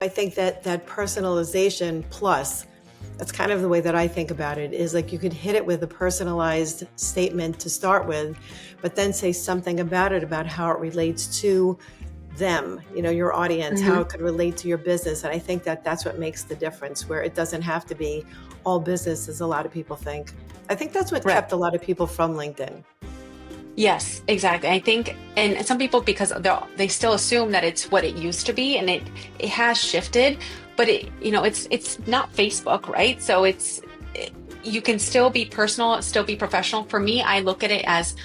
I think that personalization plus, that's kind of the way that I think about it, is like you could hit it with a personalized statement to start with, but then say something about it, about how it relates to them, your audience, how it could relate to your business. And I think that that's what makes the difference, where it doesn't have to be all business as a lot of people think. I think that's what kept a lot of people from LinkedIn. Yes, exactly. I think, and some people, because they still assume that it's what it used to be, and it has shifted, but it's not Facebook, right? So you can still be personal, still be professional. For me, I look at it as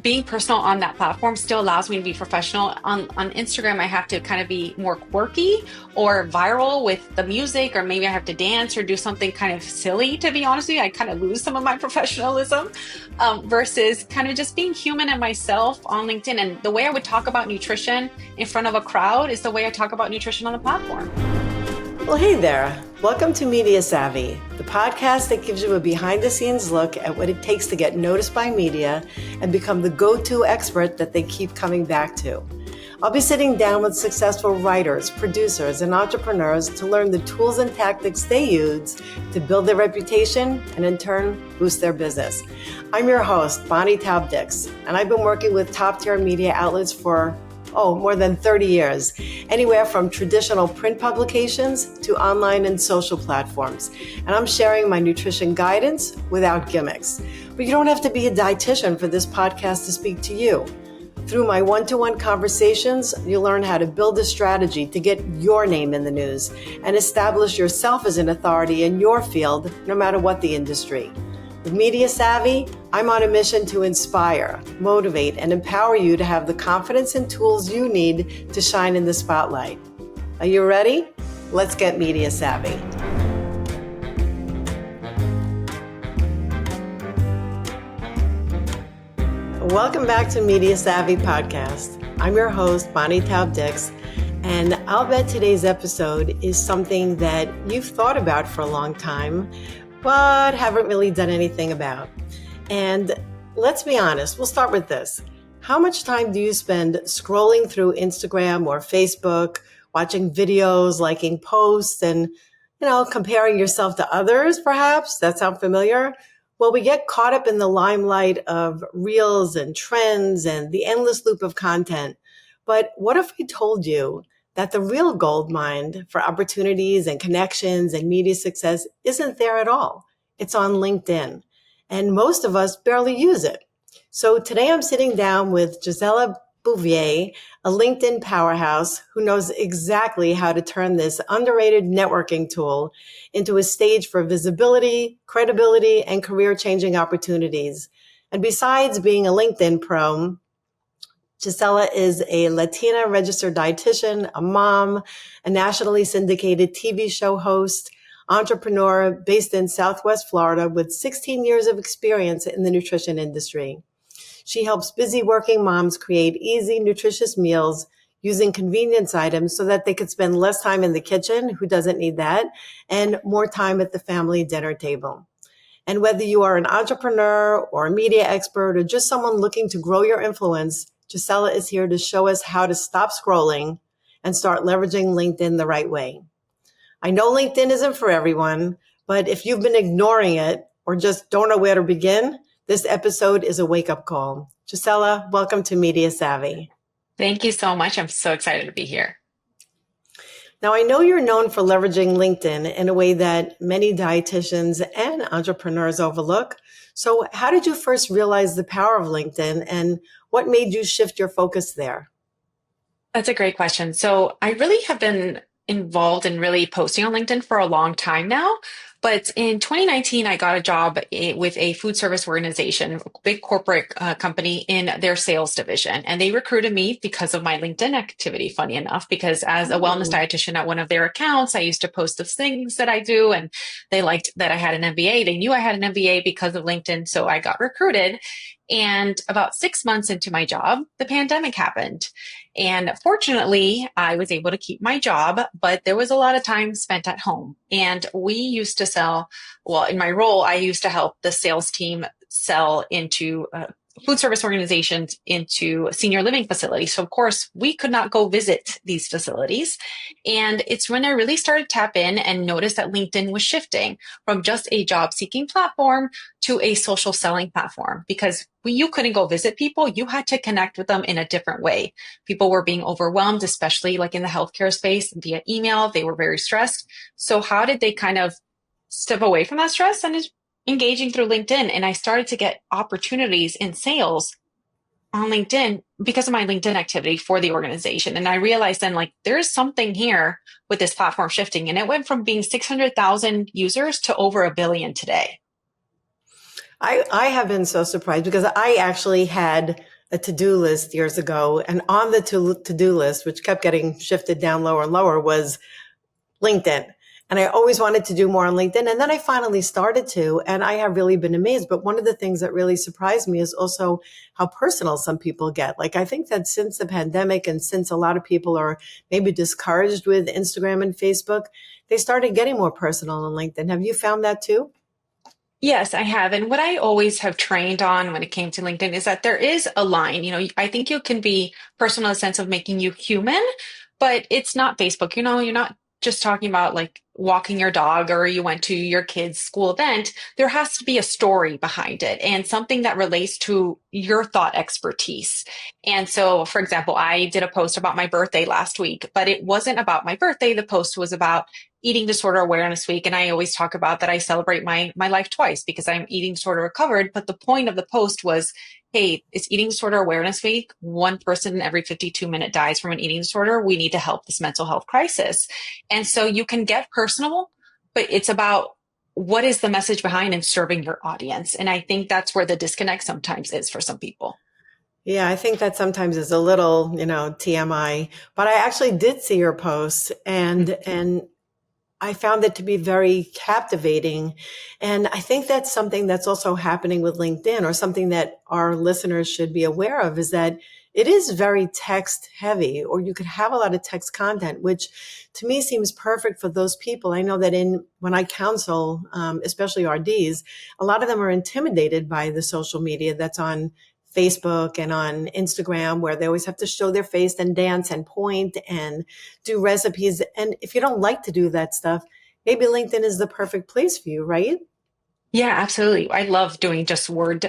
being personal on that platform still allows me to be professional. On Instagram, I have to kind of be more quirky or viral with the music, or maybe I have to dance or do something kind of silly, to be honest with you. I kind of lose some of my professionalism versus kind of just being human and myself on LinkedIn. And the way I would talk about nutrition in front of a crowd is the way I talk about nutrition on the platform. Well, hey there. Welcome to Media Savvy, the podcast that gives you a behind-the-scenes look at what it takes to get noticed by media and become the go-to expert that they keep coming back to. I'll be sitting down with successful writers, producers, and entrepreneurs to learn the tools and tactics they use to build their reputation and in turn boost their business. I'm your host, Taub-Dix, and I've been working with top-tier media outlets for more than 30 years, anywhere from traditional print publications to online and social platforms. And I'm sharing my nutrition guidance without gimmicks. But you don't have to be a dietitian for this podcast to speak to you. Through my one-to-one conversations, you'll learn how to build a strategy to get your name in the news and establish yourself as an authority in your field, no matter what the industry. With Media Savvy, I'm on a mission to inspire, motivate, and empower you to have the confidence and tools you need to shine in the spotlight. Are you ready? Let's get Media Savvy. Welcome back to Media Savvy Podcast. I'm your host, Taub-Dix, and I'll bet today's episode is something that you've thought about for a long time, but haven't really done anything about. And let's be honest, we'll start with this. How much time do you spend scrolling through Instagram or Facebook, watching videos, liking posts, and, comparing yourself to others, perhaps? That sound familiar? Well, we get caught up in the limelight of reels and trends and the endless loop of content. But what if I told you that the real gold mine for opportunities and connections and media success isn't there at all? It's on LinkedIn, and most of us barely use it. So today I'm sitting down with Gisela Bouvier, a LinkedIn powerhouse who knows exactly how to turn this underrated networking tool into a stage for visibility, credibility, and career-changing opportunities. And besides being a LinkedIn pro, Gisela is a Latina registered dietitian, a mom, a nationally syndicated TV show host, entrepreneur based in Southwest Florida with 16 years of experience in the nutrition industry. She helps busy working moms create easy, nutritious meals using convenience items so that they could spend less time in the kitchen, who doesn't need that, and more time at the family dinner table. And whether you are an entrepreneur or a media expert or just someone looking to grow your influence, Gisela is here to show us how to stop scrolling and start leveraging LinkedIn the right way. I know LinkedIn isn't for everyone, but if you've been ignoring it or just don't know where to begin, this episode is a wake-up call. Gisela, welcome to Media Savvy. Thank you so much. I'm so excited to be here. Now, I know you're known for leveraging LinkedIn in a way that many dietitians and entrepreneurs overlook. So how did you first realize the power of LinkedIn, and what made you shift your focus there? That's a great question. So I really have been involved in really posting on LinkedIn for a long time now. But in 2019, I got a job with a food service organization, a big corporate company in their sales division. And they recruited me because of my LinkedIn activity, funny enough, because as a wellness dietitian at one of their accounts, I used to post the things that I do. And they liked that I had an MBA. They knew I had an MBA because of LinkedIn. So I got recruited. And about 6 months into my job, the pandemic happened. And fortunately, I was able to keep my job, but there was a lot of time spent at home. And we used to sell, well, in my role, I used to help the sales team sell into food service organizations into senior living facilities. So of course we could not go visit these facilities. And it's when I really started to tap in and noticed that LinkedIn was shifting from just a job seeking platform to a social selling platform, because when you couldn't go visit people, you had to connect with them in a different way. People were being overwhelmed, especially like in the healthcare space via email. They were very stressed. So how did they kind of step away from that stress and is engaging through LinkedIn? And I started to get opportunities in sales on LinkedIn because of my LinkedIn activity for the organization. And I realized then, like, there is something here with this platform shifting. And it went from being 600,000 users to over 1 billion today. I have been so surprised because I actually had a to-do list years ago, and on the to-do list, which kept getting shifted down lower and lower, was LinkedIn. And I always wanted to do more on LinkedIn. And then I finally started to, and I have really been amazed. But one of the things that really surprised me is also how personal some people get. Like, I think that since the pandemic and since a lot of people are maybe discouraged with Instagram and Facebook, they started getting more personal on LinkedIn. Have you found that too? Yes, I have. And what I always have trained on when it came to LinkedIn is that there is a line. I think you can be personal in the sense of making you human, but it's not Facebook. You're not just talking about like walking your dog or you went to your kid's school event. There has to be a story behind it and something that relates to your thought expertise. And so, for example, I did a post about my birthday last week, but it wasn't about my birthday. The post was about Eating Disorder Awareness Week. And I always talk about that I celebrate my life twice because I'm eating disorder recovered. But the point of the post was, hey, it's Eating Disorder Awareness Week. One person in every 52 minutes dies from an eating disorder. We need to help this mental health crisis. And so you can get personal, but it's about what is the message behind and serving your audience. And I think that's where the disconnect sometimes is for some people. Yeah, I think that sometimes is a little, TMI, but I actually did see your post and I found it to be very captivating. And I think that's something that's also happening with LinkedIn, or something that our listeners should be aware of, is that it is very text heavy, or you could have a lot of text content, which to me seems perfect for those people. I know that when I counsel, especially RDs, a lot of them are intimidated by the social media that's on Facebook and on Instagram, where they always have to show their face and dance and point and do recipes. And if you don't like to do that stuff, maybe LinkedIn is the perfect place for you, right? Yeah, absolutely. I love doing just word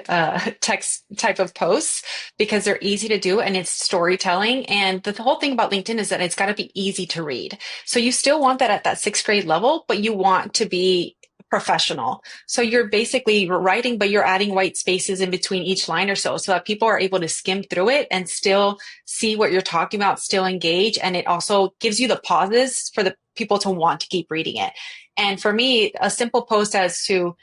text type of posts because they're easy to do and it's storytelling. And the whole thing about LinkedIn is that it's got to be easy to read. So you still want that at that sixth grade level, but you want to be professional. So you're basically writing, but you're adding white spaces in between each line or so that people are able to skim through it and still see what you're talking about, still engage. And it also gives you the pauses for the people to want to keep reading it. And for me, a simple post as to,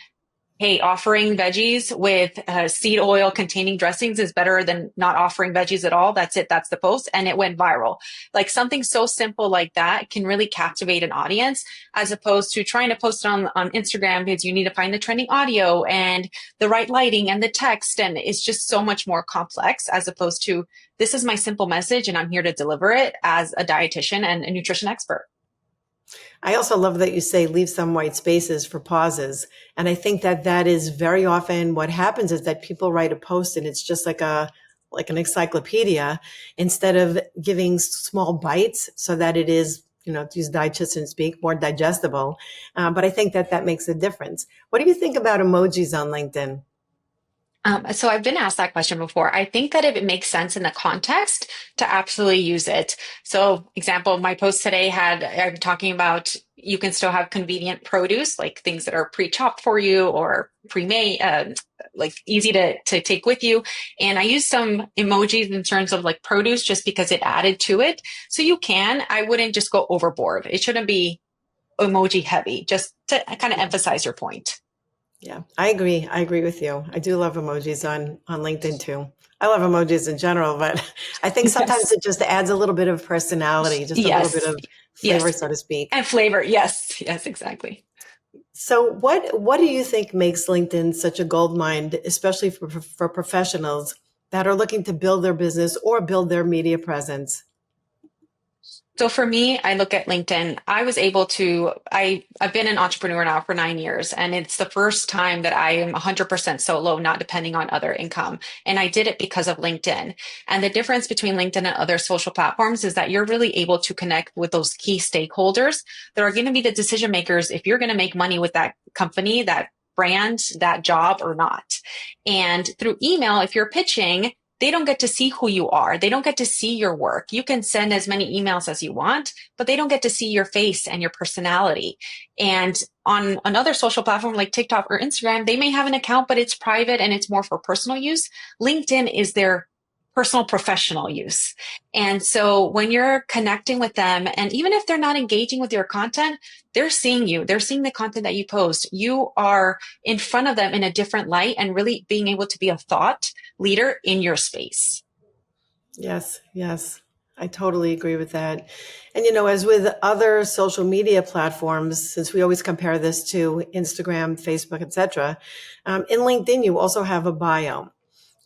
hey, offering veggies with seed oil containing dressings is better than not offering veggies at all. That's it. That's the post. And it went viral. Like something so simple like that can really captivate an audience, as opposed to trying to post it on Instagram, because you need to find the trending audio and the right lighting and the text. And it's just so much more complex, as opposed to, this is my simple message and I'm here to deliver it as a dietitian and a nutrition expert. I also love that you say leave some white spaces for pauses. And I think that that is very often what happens, is that people write a post and it's just like an encyclopedia, instead of giving small bites so that it is, to use dietitian speak, more digestible. But I think that makes a difference. What do you think about emojis on LinkedIn? So I've been asked that question before. I think that if it makes sense in the context, to absolutely use it. So example, my post today I'm talking about, you can still have convenient produce, like things that are pre-chopped for you or pre-made, like easy to take with you. And I use some emojis in terms of like produce, just because it added to it. So I wouldn't just go overboard. It shouldn't be emoji heavy, just to kind of emphasize your point. Yeah, I agree. I agree with you. I do love emojis on LinkedIn too. I love emojis in general, but I think sometimes Yes. it just adds a little bit of personality, just a little bit Yes. of flavor, Yes. so to speak. And flavor. Yes. Yes, exactly. So what do you think makes LinkedIn such a gold mine, especially for professionals that are looking to build their business or build their media presence? So for me, I look at LinkedIn. I've been an entrepreneur now for 9 years, and it's the first time that I am 100% solo, not depending on other income. And I did it because of LinkedIn. And the difference between LinkedIn and other social platforms is that you're really able to connect with those key stakeholders that are going to be the decision makers if you're going to make money with that company, that brand, that job or not. And through email, if you're pitching, they don't get to see who you are. They don't get to see your work. You can send as many emails as you want, but they don't get to see your face and your personality. And on another social platform like TikTok or Instagram, they may have an account, but it's private and it's more for personal use. LinkedIn is their personal professional use. And so when you're connecting with them, and even if they're not engaging with your content, they're seeing you, they're seeing the content that you post. You are in front of them in a different light and really being able to be a thought leader in your space. Yes, yes. I totally agree with that. And, as with other social media platforms, since we always compare this to Instagram, Facebook, etc., in LinkedIn, you also have a bio.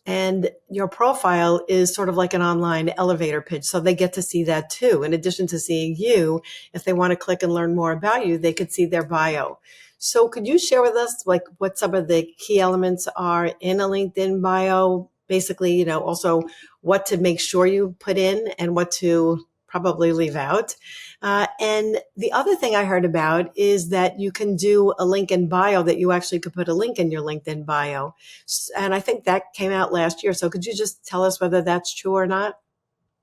And your profile is sort of like an online elevator pitch. So they get to see that too. In addition to seeing you, if they want to click and learn more about you, they could see their bio. So could you share with us like what some of the key elements are in a LinkedIn bio? Basically, also what to make sure you put in and what to probably leave out. And the other thing I heard about is that you can do a link in bio, that you actually could put a link in your LinkedIn bio. And I think that came out last year. So could you just tell us whether that's true or not?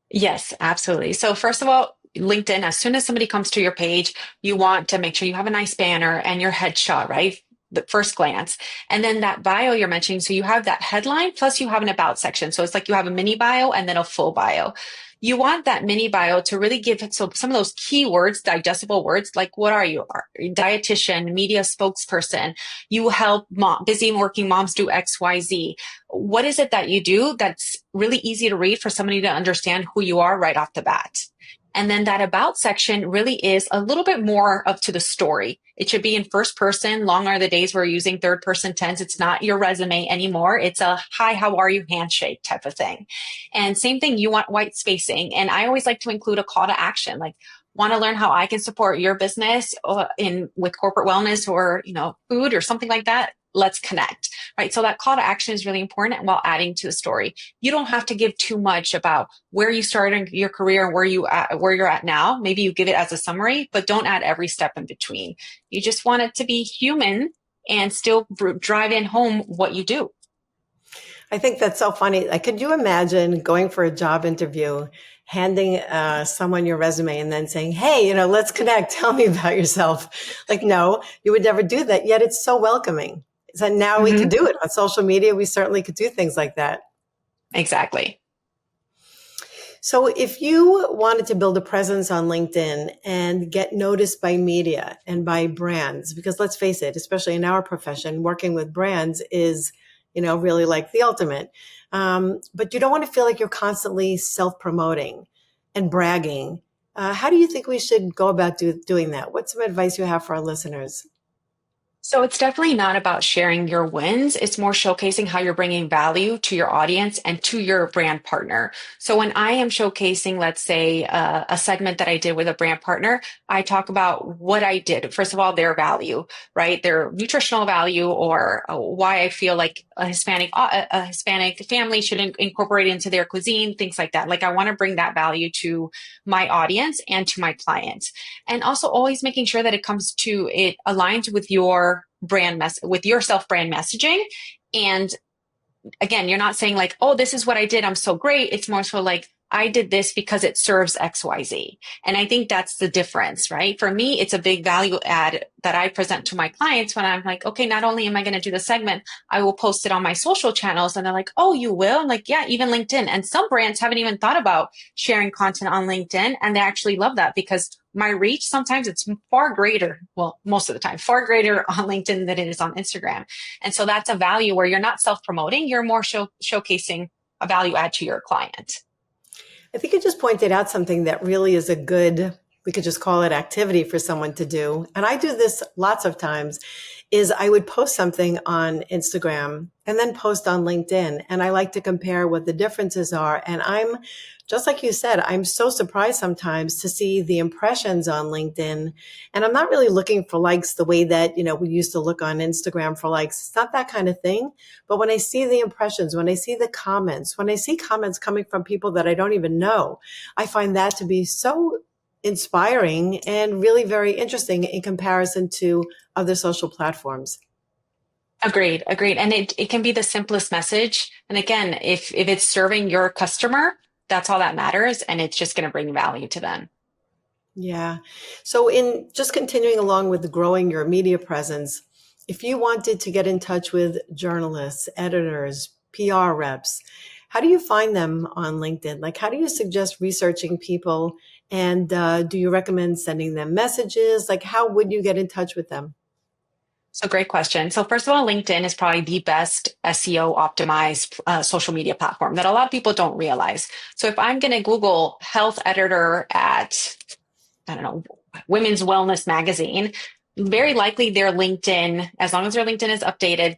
Yes, absolutely. So first of all, LinkedIn, as soon as somebody comes to your page, you want to make sure you have a nice banner and your headshot, right? The first glance. And then that bio you're mentioning. So you have that headline, plus you have an about section. So it's like you have a mini bio and then a full bio. You want that mini bio to really give it, so some of those keywords, digestible words, like what are you? Are you a dietitian, media spokesperson? You help busy working moms do XYZ. What is it that you do that's really easy to read for somebody to understand who you are right off the bat? And then that about section really is a little bit more up to the story. It should be in first person. Long are the days we're using third person tense. It's not your resume anymore. It's a hi, how are you handshake type of thing. And same thing, you want white spacing. And I always like to include a call to action, like want to learn how I can support your business in with corporate wellness or, food or something like that. Let's connect, right? So that call to action is really important while adding to the story. You don't have to give too much about where you started your career and where you're at now. Maybe you give it as a summary, but don't add every step in between. You just want it to be human and still drive in home what you do. I think that's so funny. Like, could you imagine going for a job interview, handing someone your resume and then saying, hey, let's connect. Tell me about yourself. Like, no, you would never do that. Yet it's so welcoming. So now we could do it on social media. We certainly could do things like that. Exactly. So if you wanted to build a presence on LinkedIn and get noticed by media and by brands, because let's face it, especially in our profession, working with brands is, really like the ultimate. But you don't want to feel like you're constantly self-promoting and bragging. How do you think we should go about doing that? What's some advice you have for our listeners? So it's definitely not about sharing your wins. It's more showcasing how you're bringing value to your audience and to your brand partner. So when I am showcasing, let's say, a segment that I did with a brand partner, I talk about what I did. First of all, their value, right? Their nutritional value, or why I feel like a Hispanic family should incorporate into their cuisine, things like that. Like I want to bring that value to my audience and to my clients. And also always making sure that it aligns with your with your self-brand messaging. And again, you're not saying like, oh, this is what I did, I'm so great. It's more so like, I did this because it serves XYZ. And I think that's the difference, right? For me, it's a big value add that I present to my clients when I'm like, okay, not only am I going to do the segment, I will post it on my social channels. And they're like, oh, you will? I'm like, yeah, even LinkedIn. And some brands haven't even thought about sharing content on LinkedIn. And they actually love that because my reach, sometimes it's far greater. Well, most of the time, far greater on LinkedIn than it is on Instagram. And so that's a value where you're not self-promoting, you're more showcasing a value add to your client. I think you just pointed out something that really is a good, we could just call it activity for someone to do. And I do this lots of times is I would post something on Instagram and then post on LinkedIn. And I like to compare what the differences are. And I'm just like you said, I'm so surprised sometimes to see the impressions on LinkedIn. And I'm not really looking for likes the way that, we used to look on Instagram for likes. It's not that kind of thing. But when I see the impressions, when I see the comments, when I see comments coming from people that I don't even know, I find that to be so inspiring and really very interesting in comparison to other social platforms. Agreed, agreed. And it can be the simplest message. And again, if it's serving your customer, that's all that matters. And it's just going to bring value to them. Yeah. So in just continuing along with growing your media presence, if you wanted to get in touch with journalists, editors, PR reps, how do you find them on LinkedIn? Like, how do you suggest researching people? And do you recommend sending them messages? Like, how would you get in touch with them? So great question. So first of all, LinkedIn is probably the best SEO optimized social media platform that a lot of people don't realize. So if I'm going to Google health editor at, I don't know, Women's Wellness Magazine, very likely their LinkedIn, as long as their LinkedIn is updated,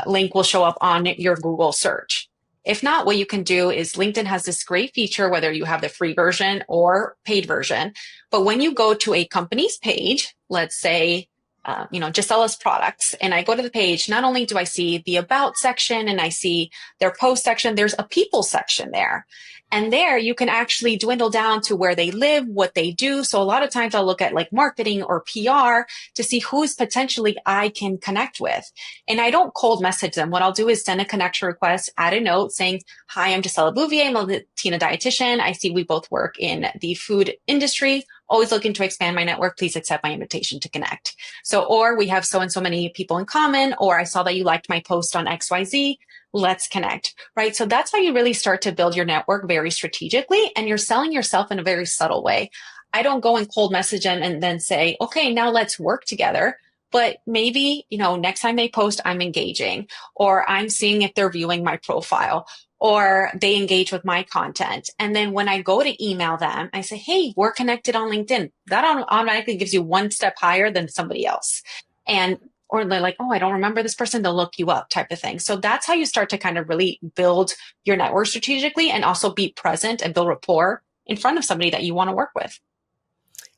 link will show up on your Google search. If not, what you can do is LinkedIn has this great feature, whether you have the free version or paid version. But when you go to a company's page, let's say, Gisela's products, and I go to the page, not only do I see the about section and I see their post section, there's a people section there. And there you can actually dwindle down to where they live, what they do. So a lot of times I'll look at like marketing or PR to see who's potentially I can connect with. And I don't cold message them. What I'll do is send a connection request, add a note saying, hi, I'm Gisela Bouvier. I'm a Latina dietitian. I see we both work in the food industry. Always looking to expand my network. Please accept my invitation to connect. So, or we have so and so many people in common, or I saw that you liked my post on XYZ. Let's connect, right? So that's how you really start to build your network very strategically, and you're selling yourself in a very subtle way. I don't go and cold message them and then say, okay, now let's work together. But maybe, next time they post, I'm engaging, or I'm seeing if they're viewing my profile, or they engage with my content. And then when I go to email them, I say, hey, we're connected on LinkedIn. That automatically gives you one step higher than somebody else. And or they're like, oh, I don't remember this person, they'll look you up type of thing. So that's how you start to kind of really build your network strategically and also be present and build rapport in front of somebody that you want to work with.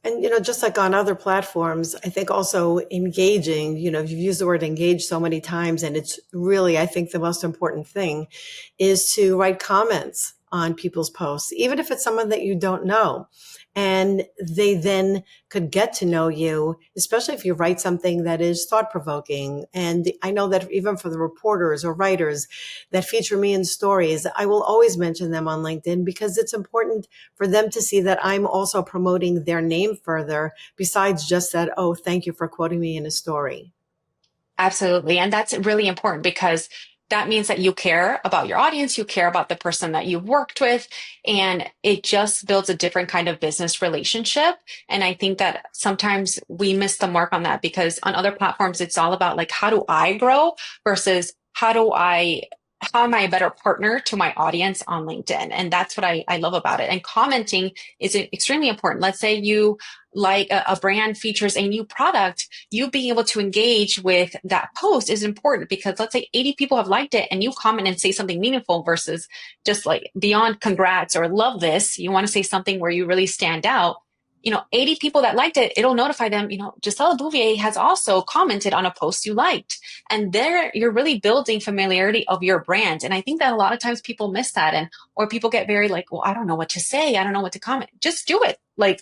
And, just like on other platforms, I think also engaging, you've used the word engage so many times, and it's really, I think the most important thing is to write comments on people's posts, even if it's someone that you don't know. And they then could get to know you, especially if you write something that is thought provoking. And I know that even for the reporters or writers that feature me in stories, I will always mention them on LinkedIn because it's important for them to see that I'm also promoting their name further besides just that, oh, thank you for quoting me in a story. Absolutely. And that's really important because that means that you care about your audience, you care about the person that you've worked with, and it just builds a different kind of business relationship. And I think that sometimes we miss the mark on that because on other platforms, it's all about like, how do I grow versus how am I a better partner to my audience on LinkedIn? And that's what I love about it. And commenting is extremely important. Let's say you like a brand features a new product, you being able to engage with that post is important because let's say 80 people have liked it and you comment and say something meaningful versus just like beyond congrats or love this. You want to say something where you really stand out. 80 people that liked it, it'll notify them, Gisela Bouvier has also commented on a post you liked. And there you're really building familiarity of your brand. And I think that a lot of times people miss that or people get very like, well, I don't know what to say. I don't know what to comment. Just do it. Like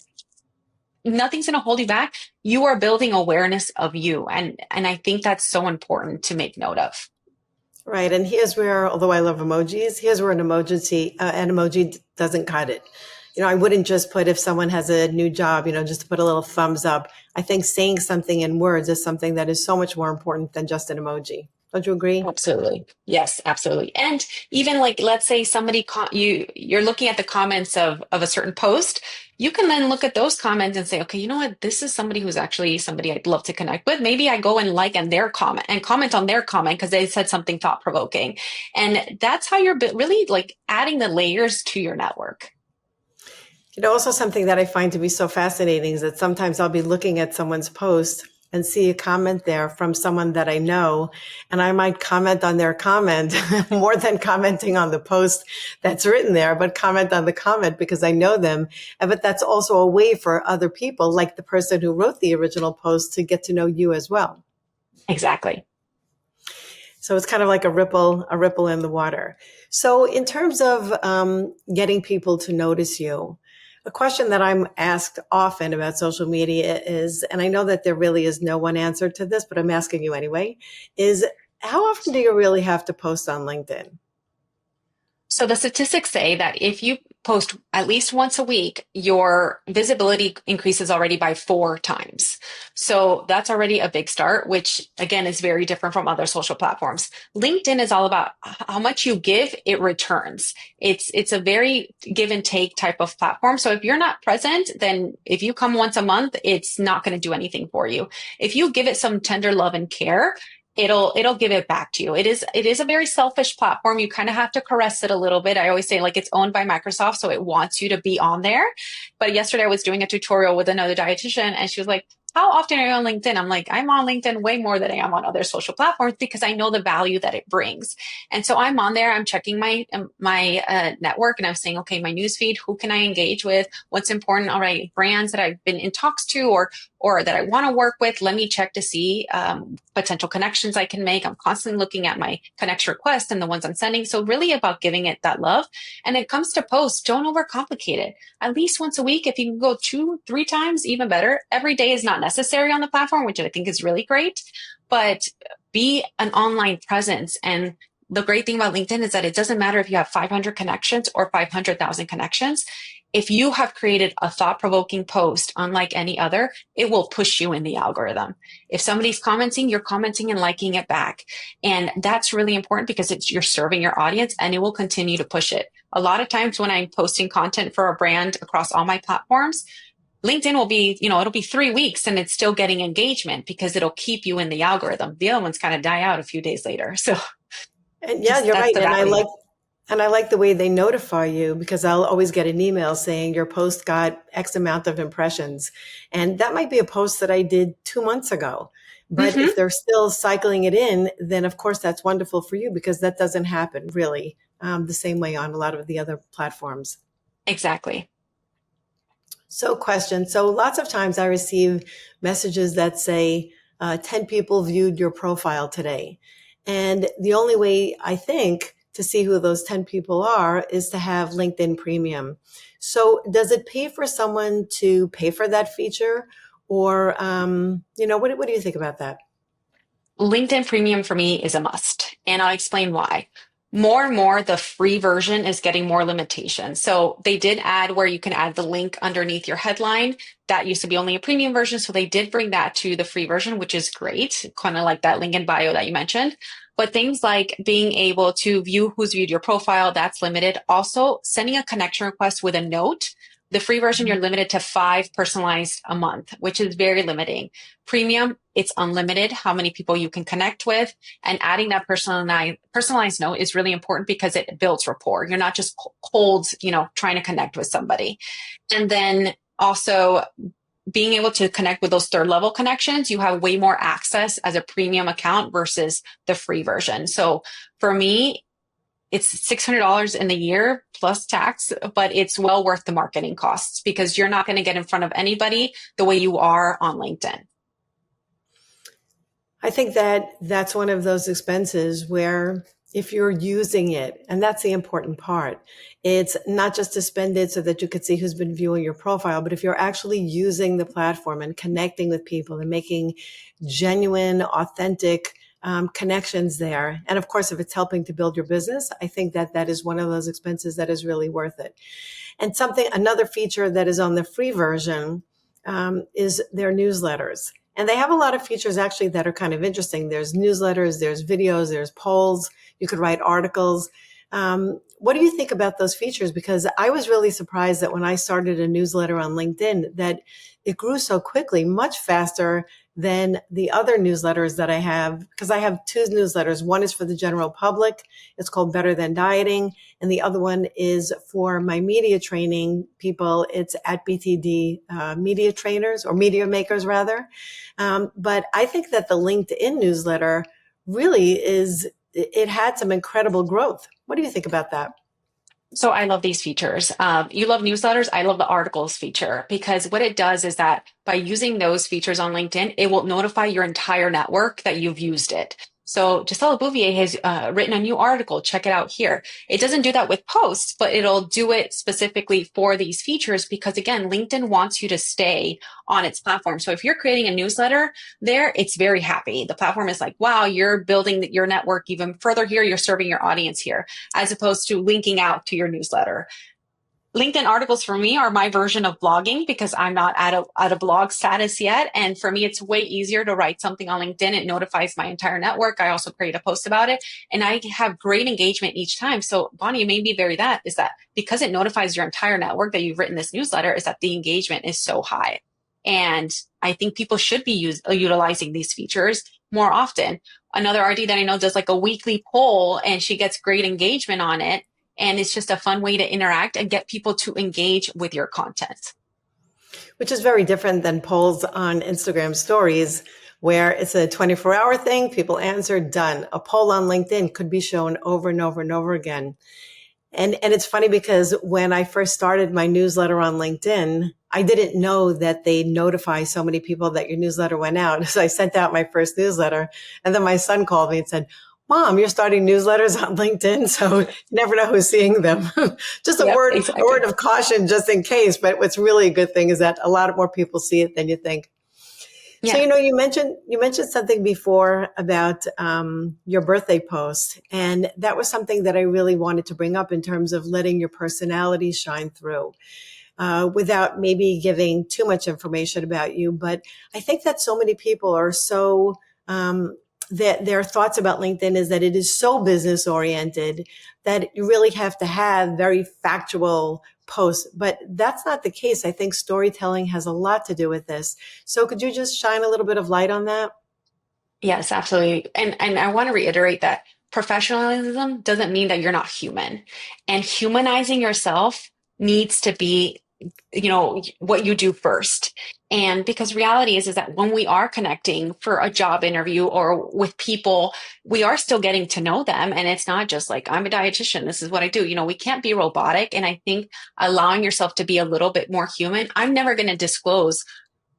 nothing's going to hold you back. You are building awareness of you. And I think that's so important to make note of. Right. And here's where, although I love emojis, here's where an emoji doesn't cut it. I wouldn't just put if someone has a new job, just to put a little thumbs up. I think saying something in words is something that is so much more important than just an emoji. Don't you agree? Absolutely. Yes, absolutely. And even like, let's say somebody, you're looking at the comments of a certain post, you can then look at those comments and say, okay, you know what? This is somebody who's actually somebody I'd love to connect with. Maybe I go and like on their comment and comment on their comment because they said something thought provoking. And that's how you're really like adding the layers to your network. Also something that I find to be so fascinating is that sometimes I'll be looking at someone's post and see a comment there from someone that I know, and I might comment on their comment more than commenting on the post that's written there, but comment on the comment because I know them. But that's also a way for other people, like the person who wrote the original post, to get to know you as well. Exactly. So it's kind of like a ripple in the water. So in terms of getting people to notice you, a question that I'm asked often about social media is, and I know that there really is no one answer to this, but I'm asking you anyway, is how often do you really have to post on LinkedIn? So the statistics say that if you post at least once a week, your visibility increases already by 4 times. So that's already a big start, which again is very different from other social platforms. LinkedIn is all about how much you give, it returns. It's a very give and take type of platform. So if you're not present, then if you come once a month, it's not going to do anything for you. If you give it some tender love and care, it'll give it back to you. It is a very selfish platform. You kind of have to caress it a little bit. I always say, like, it's owned by Microsoft, so it wants you to be on there. But yesterday I was doing a tutorial with another dietitian, and she was like, how often are you on LinkedIn? I'm like, I'm on LinkedIn way more than I am on other social platforms because I know the value that it brings. And so I'm on there, I'm checking my network, and I'm saying, okay, my newsfeed, who can I engage with? What's important? All right, brands that I've been in talks to or that I want to work with, let me check to see potential connections I can make. I'm constantly looking at my connection requests and the ones I'm sending. So really about giving it that love. And it comes to posts, don't overcomplicate it. At least once a week, if you can go 2-3 times, even better. Every day is not necessary on the platform, which I think is really great, but be an online presence. And the great thing about LinkedIn is that it doesn't matter if you have 500 connections or 500,000 connections. If you have created a thought-provoking post, unlike any other, it will push you in the algorithm. If somebody's commenting, you're commenting and liking it back. And that's really important because you're serving your audience, and it will continue to push it. A lot of times when I'm posting content for a brand across all my platforms, LinkedIn will be, it'll be 3 weeks and it's still getting engagement because it'll keep you in the algorithm. The other ones kind of die out a few days later. So And yeah, just you're that's right. the value. And I like the way they notify you because I'll always get an email saying your post got X amount of impressions. And that might be a post that I did 2 months ago. But Mm-hmm. if they're still cycling it in, then of course that's wonderful for you because that doesn't happen really the same way on a lot of the other platforms. Exactly. So question. So lots of times I receive messages that say 10 people viewed your profile today. And the only way I think to see who those 10 people are is to have LinkedIn Premium. So does it pay for someone to pay for that feature? Or, what do you think about that? LinkedIn Premium for me is a must, and I'll explain why. More and more, the free version is getting more limitations. So they did add where you can add the link underneath your headline. That used to be only a premium version. So they did bring that to the free version, which is great, kind of like that link in bio that you mentioned. But things like being able to view who's viewed your profile, that's limited. Also, sending a connection request with a note. The free version, you're limited to 5 personalized a month, which is very limiting. Premium, it's unlimited how many people you can connect with. And adding that personalized note is really important because it builds rapport. You're not just cold, trying to connect with somebody. And then also being able to connect with those third level connections, you have way more access as a premium account versus the free version. So for me, it's $600 in the year plus tax, but it's well worth the marketing costs because you're not going to get in front of anybody the way you are on LinkedIn. I think that that's one of those expenses where if you're using it, and that's the important part, it's not just to spend it so that you could see who's been viewing your profile, but if you're actually using the platform and connecting with people and making genuine, authentic connections there. And of course, if it's helping to build your business, I think that that is one of those expenses that is really worth it. And another feature that is on the free version is their newsletters. And they have a lot of features actually that are kind of interesting. There's newsletters, there's videos, there's polls. You could write articles. What do you think about those features? Because I was really surprised that when I started a newsletter on LinkedIn, that it grew so quickly, much faster than the other newsletters that I have, because I have two newsletters. One is for the general public. It's called Better Than Dieting. And the other one is for my media training people. It's at BTD media trainers, or media makers rather. But I think that the LinkedIn newsletter really it had some incredible growth. What do you think about that? So I love these features. You love newsletters. I love the articles feature, because what it does is that by using those features on LinkedIn, it will notify your entire network that you've used it. So Gisela Bouvier has written a new article. Check it out here. It doesn't do that with posts, but it'll do it specifically for these features because, again, LinkedIn wants you to stay on its platform. So if you're creating a newsletter there, it's very happy. The platform is like, wow, you're building your network even further here. You're serving your audience here, as opposed to linking out to your newsletter. LinkedIn articles for me are my version of blogging because I'm not at a blog status yet. And for me, it's way easier to write something on LinkedIn. It notifies my entire network. I also create a post about it and I have great engagement each time. So Bonnie, maybe vary that is that because it notifies your entire network that you've written this newsletter, is that the engagement is so high. And I think people should be utilizing these features more often. Another RD that I know does like a weekly poll and she gets great engagement on it. And it's just a fun way to interact and get people to engage with your content. Which is very different than polls on Instagram stories, where it's a 24-hour thing. People answer, done. A poll on LinkedIn could be shown over and over and over again. And it's funny because when I first started my newsletter on LinkedIn, I didn't know that they notify so many people that your newsletter went out. So I sent out my first newsletter and then my son called me and said, Mom, you're starting newsletters on LinkedIn, so you never know who's seeing them. Just Yep, a exactly. word of caution just in case. But what's really a good thing is that a lot more people see it than you think. So, Yeah. you mentioned something before about your birthday post, and that was something that I really wanted to bring up in terms of letting your personality shine through. Without maybe giving too much information about you. But I think that so many people are so, that their thoughts about LinkedIn is that it is so business oriented that you really have to have very factual posts. But that's not the case. I think storytelling has a lot to do with this. So could you just shine a little bit of light on that? Yes, absolutely. And I want to reiterate that professionalism doesn't mean that you're not human. And humanizing yourself needs to be, what you do first. And because reality is that when we are connecting for a job interview or with people, we are still getting to know them. And it's not just like, I'm a dietitian. This is what I do. We can't be robotic. And I think allowing yourself to be a little bit more human, I'm never going to disclose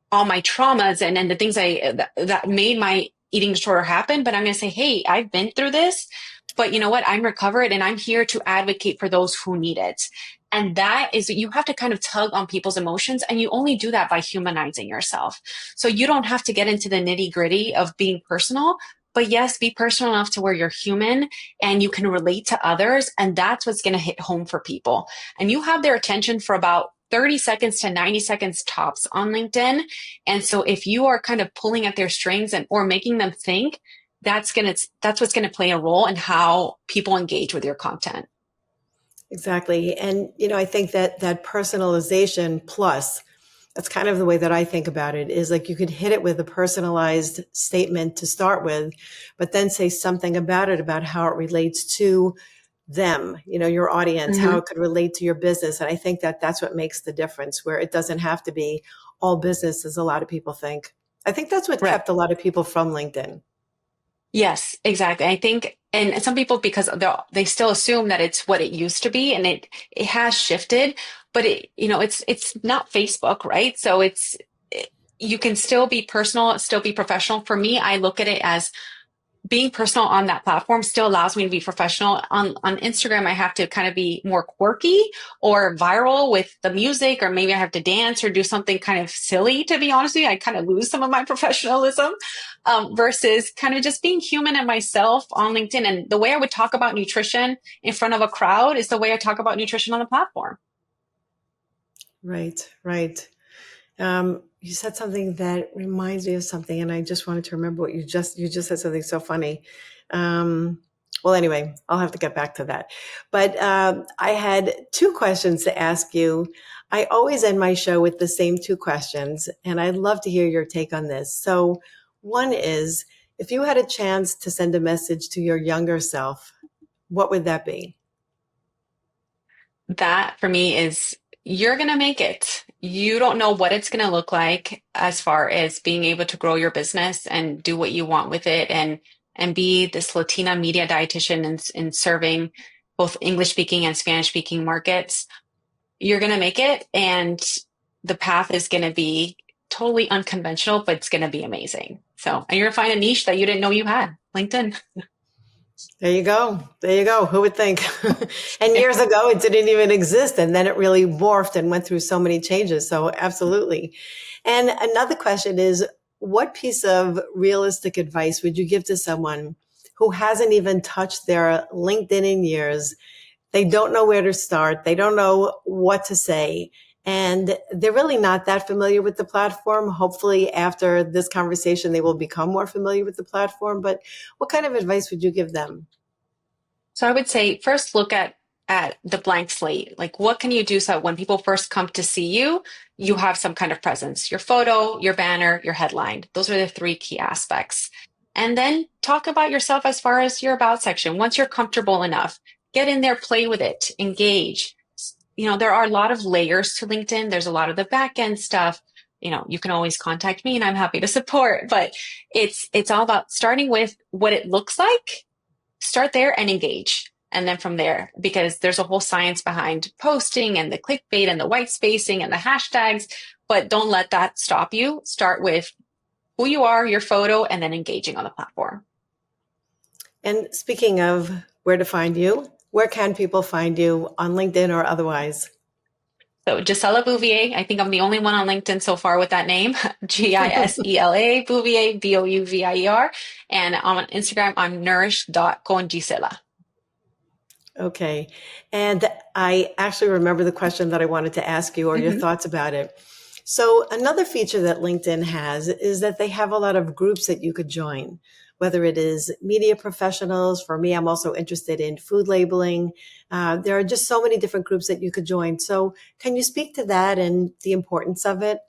all my traumas and the things that made my eating disorder happen. But I'm going to say, hey, I've been through this, but you know what? I'm recovered and I'm here to advocate for those who need it. And that is, you have to kind of tug on people's emotions. And you only do that by humanizing yourself. So you don't have to get into the nitty gritty of being personal, but yes, be personal enough to where you're human and you can relate to others. And that's what's going to hit home for people. And you have their attention for about 30 seconds to 90 seconds tops on LinkedIn. And so if you are kind of pulling at their strings or making them think, that's what's going to play a role in how people engage with your content. Exactly. And, I think that personalization plus, that's kind of the way that I think about it, is like you could hit it with a personalized statement to start with, but then say something about it, about how it relates to them, your audience, how it could relate to your business. And I think that that's what makes the difference, where it doesn't have to be all business as a lot of people think. I think that's what Right. kept a lot of people from LinkedIn. Yes, exactly. I think, and some people, because they still assume that it's what it used to be, and it has shifted, but it's not Facebook, right? So you can still be personal, still be professional. For me, I look at it as being personal on that platform still allows me to be professional. On Instagram, I have to kind of be more quirky or viral with the music, or maybe I have to dance or do something kind of silly, to be honest with you. I kind of lose some of my professionalism, versus kind of just being human and myself on LinkedIn. And the way I would talk about nutrition in front of a crowd is the way I talk about nutrition on the platform. Right, right. You said something that reminds me of something, and I just wanted to remember what you just said something so funny. Um, Well, anyway, I'll have to get back to that. But I had two questions to ask you. I always end my show with the same two questions, and I'd love to hear your take on this. So, one is, if you had a chance to send a message to your younger self, what would that be? That for me is you're going to make it. You don't know what it's going to look like as far as being able to grow your business and do what you want with it and be this Latina media dietitian in serving both English speaking and Spanish speaking markets. You're going to make it, and the path is going to be totally unconventional, but it's going to be amazing. So, and you're going to find a niche that you didn't know you had. LinkedIn. There you go. There you go. Who would think? And years ago, it didn't even exist. And then it really morphed and went through so many changes. So absolutely. And another question is, what piece of realistic advice would you give to someone who hasn't even touched their LinkedIn in years? They don't know where to start. They don't know what to say. And they're really not that familiar with the platform. Hopefully, after this conversation, they will become more familiar with the platform. But what kind of advice would you give them? So I would say first look at the blank slate. Like what can you do so that when people first come to see you, you have some kind of presence, your photo, your banner, your headline. Those are the three key aspects. And then talk about yourself as far as your about section. Once you're comfortable enough, get in there, play with it, engage. You know, there are a lot of layers to LinkedIn. There's a lot of the back end stuff. You know, you can always contact me and I'm happy to support, but it's all about starting with what it looks like. Start there and engage. And then from there, because there's a whole science behind posting and the clickbait and the white spacing and the hashtags, but don't let that stop you. Start with who you are, your photo, and then engaging on the platform. And speaking of where to find you, where can people find you on LinkedIn or otherwise? So Gisela Bouvier, I think I'm the only one on LinkedIn so far with that name, Gisela Bouvier, Bouvier. And on Instagram, I'm nourish.congisela. Okay. And I actually remember the question that I wanted to ask you or your thoughts about it. So another feature that LinkedIn has is that they have a lot of groups that you could join, whether it is media professionals. For me, I'm also interested in food labeling. There are just so many different groups that you could join. So can you speak to that and the importance of it?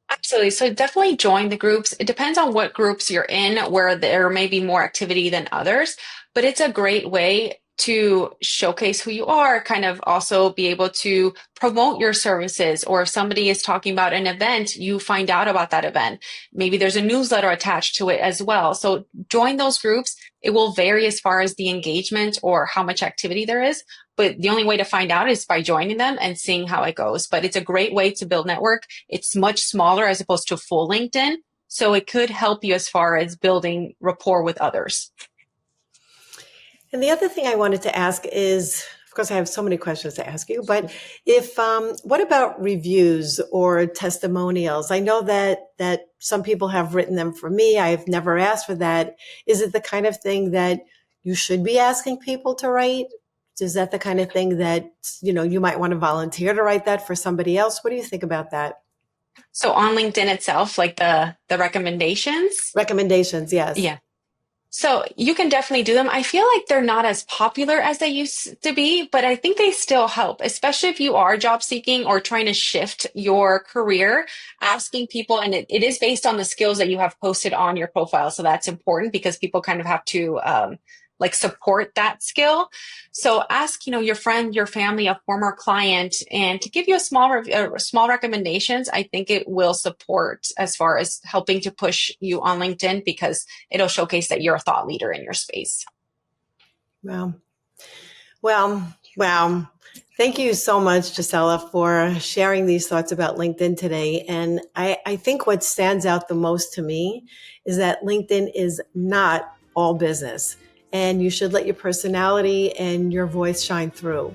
Absolutely. So definitely join the groups. It depends on what groups you're in, where there may be more activity than others, but it's a great way to showcase who you are, kind of also be able to promote your services. Or if somebody is talking about an event, you find out about that event. Maybe there's a newsletter attached to it as well. So join those groups. It will vary as far as the engagement or how much activity there is. But the only way to find out is by joining them and seeing how it goes. But it's a great way to build network. It's much smaller as opposed to full LinkedIn. So it could help you as far as building rapport with others. And the other thing I wanted to ask is, of course, I have so many questions to ask you, but what about reviews or testimonials? I know that some people have written them for me. I've never asked for that. Is it the kind of thing that you should be asking people to write? Is that the kind of thing that, you might want to volunteer to write that for somebody else? What do you think about that? So on LinkedIn itself, like the recommendations? Recommendations, yes. Yeah. So you can definitely do them. I feel like they're not as popular as they used to be, but I think they still help, especially if you are job seeking or trying to shift your career, asking people, and it is based on the skills that you have posted on your profile. So that's important because people kind of have to support that skill. So ask, your friend, your family, a former client, and to give you a small recommendations. I think it will support as far as helping to push you on LinkedIn because it'll showcase that you're a thought leader in your space. Wow. Thank you so much, Gisela, for sharing these thoughts about LinkedIn today. And I think what stands out the most to me is that LinkedIn is not all business. And you should let your personality and your voice shine through.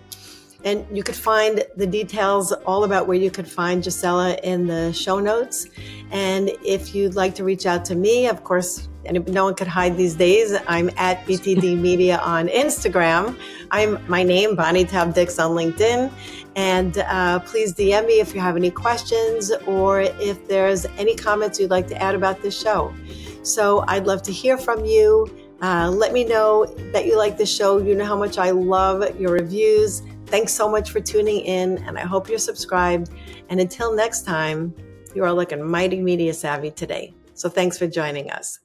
And you could find the details all about where you could find Gisela in the show notes. And if you'd like to reach out to me, of course, and no one could hide these days, I'm at BTD Media on Instagram. I'm my name, Bonnie Taub-Dix on LinkedIn. And please DM me if you have any questions or if there's any comments you'd like to add about this show. So I'd love to hear from you. Let me know that you like the show. You know how much I love your reviews. Thanks so much for tuning in, and I hope you're subscribed. And until next time, you are looking mighty media savvy today. So thanks for joining us.